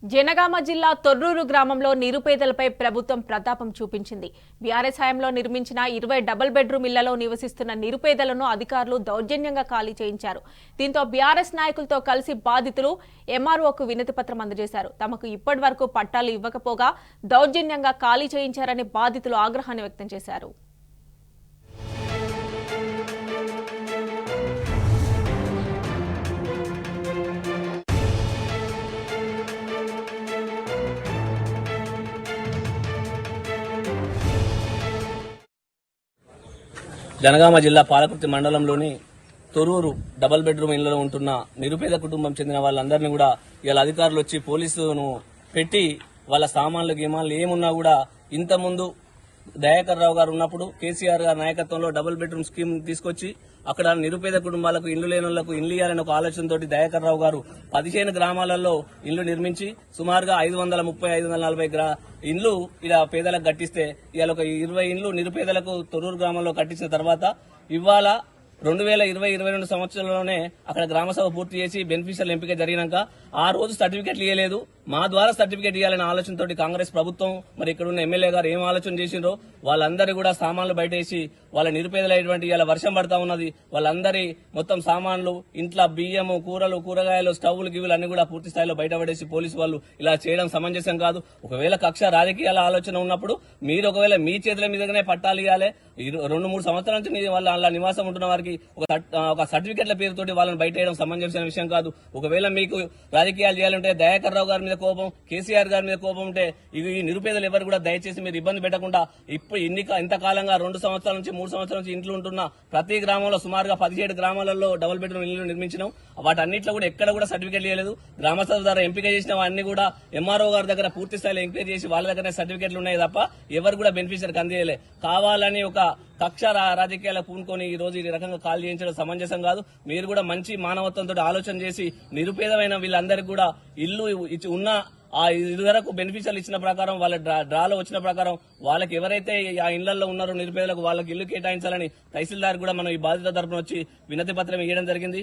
జనగామ జిల్లా తొర్రూరు గ్రామంలో నిరుపేదలపై ప్రభుత్వం ప్రతాపం చూపించింది. బీఆర్ఎస్ హయాంలో నిర్మించిన 20 డబుల్ బెడ్రూమ్ ఇళ్లలో నివసిస్తున్న నిరుపేదలను అధికారులు దౌర్జన్యంగా ఖాళీ చేయించారు. దీంతో బీఆర్ఎస్ నాయకులతో కలిసి బాధితులు ఎంఆర్ఓకు వినతి పత్రం అందజేశారు. తమకు ఇప్పటి వరకు పట్టాలు ఇవ్వకపోగా దౌర్జన్యంగా ఖాళీ చేయించారని బాధితులు ఆగ్రహాన్ని వ్యక్తం చేశారు. జనగామ జిల్లా పాలకుర్తి మండలంలోని తొర్రూరు డబుల్ బెడ్రూమ్ ఇళ్లలో ఉంటున్న నిరుపేద కుటుంబం చెందిన వాళ్ళందరినీ కూడా ఇలా అధికారులు వచ్చి పోలీసును పెట్టి వాళ్ళ సామాన్లు గీమాన్లు ఏమున్నా కూడా ఇంతకుముందు దయాకర్ రావు గారు ఉన్నప్పుడు కేసీఆర్ గారి నాయకత్వంలో డబుల్ బెడ్రూమ్ స్కీమ్ తీసుకొచ్చి అక్కడ నిరుపేద కుటుంబాలకు ఇల్లు లేని వాళ్లకు ఇల్లు ఇవ్వాలని ఒక ఆలోచనతో దయాకర్ రావు గారు 15 గ్రామాలలో ఇల్లు నిర్మించి సుమారుగా 530-540 ఇండ్లు ఇలా పేదలకు కట్టిస్తే ఇవాళ ఒక 20 ఇండ్లు నిరుపేదలకు తొర్రూరు గ్రామంలో కట్టించిన తర్వాత ఇవాళ 2020-22 సంవత్సరంలోనే అక్కడ గ్రామసభ పూర్తి చేసి బెనిఫిషియల్ ఎంపిక జరిగినాక ఆ రోజు సర్టిఫికెట్లు ఇవ్వలేదు. మా ద్వారా సర్టిఫికెట్ ఇవ్వాలనే ఆలోచనతో కాంగ్రెస్ ప్రభుత్వం మరి ఇక్కడ ఉన్న ఎమ్మెల్యే గారు ఏం ఆలోచన చేసిండ్రో వాళ్ళందరూ కూడా సామాన్లు బయటేసి వాళ్ళ నిరుపేదలైనటువంటి ఇలా వర్షం పడతా ఉన్నది వాళ్ళందరి మొత్తం సామాన్లు ఇంట్లో బియ్యము కూరలు కూరగాయలు స్టవ్లు గివ్వులు అన్ని కూడా పూర్తి స్థాయిలో బయటపడేసి పోలీసు వాళ్ళు ఇలా చేయడం సమంజసం కాదు. ఒకవేళ కక్ష రాజకీయాల ఆలోచన ఉన్నప్పుడు మీరు ఒకవేళ మీ చేతుల మీదనే పట్టాలు ఇవ్వాలి. 2-3 సంవత్సరాల నుంచి వాళ్ళ అలా నివాసం ఉంటున్న వారికి ఒక సర్టిఫికెట్ల పేరుతోటి వాళ్ళని బయట వేయడం సమంజసమైన విషయం కాదు. ఒకవేళ మీకు రాజకీయాలు చేయాలంటే దయాకర్ రావు గారి మీద కోపం, కేసీఆర్ గారి మీద కోపం ఉంటే ఈ నిరుపేదలు ఎవరు కూడా దయచేసి మీరు ఇబ్బంది పెట్టకుండా ఇప్పుడు ఇంతకాలంగా 2 సంవత్సరాల నుంచి 3 సంవత్సరాల నుంచి ఇంట్లో ఉంటున్న ప్రతి గ్రామంలో సుమారుగా 17 గ్రామాలలో డబుల్ బెడ్రూమ్ ఇల్లు నిర్మించినాం. వాటన్నింటిలో కూడా ఎక్కడ కూడా సర్టిఫికెట్ ఇవ్వలేదు. గ్రామసభ ద్వారా ఎంపిక చేసిన అన్ని కూడా ఎంఆర్ఓ గారి దగ్గర పూర్తి స్థాయిలో ఎంక్వైరీ చేసి వాళ్ళ దగ్గర సర్టిఫికెట్లు ఉన్నాయి తప్ప ఎవరు కూడా బెనిఫిషియర్కి అందేయలే. కావాలని ఒక కక్ష రాజకీయాలకు పూనుకొని ఈ రోజు ఈ రకంగా కాల్ చేయించడం సమంజసం కాదు. మీరు కూడా మంచి మానవత్వంతో ఆలోచన చేసి నిరుపేదమైన వీళ్ళందరికీ కూడా ఇల్లు ఉన్న ఆ ఇదివరకు బెనిఫిషియల్ ఇచ్చిన ప్రకారం వాళ్ళ డ్రాలో వచ్చిన ప్రకారం వాళ్ళకి ఎవరైతే ఆ ఇళ్లలో ఉన్నారో నిరుపేదలకు వాళ్ళకి ఇల్లు కేటాయించాలని తహసీల్దార్ కూడా మనం ఈ బాధితుల తరపున వచ్చి వినతి పత్రం ఇవ్వడం జరిగింది.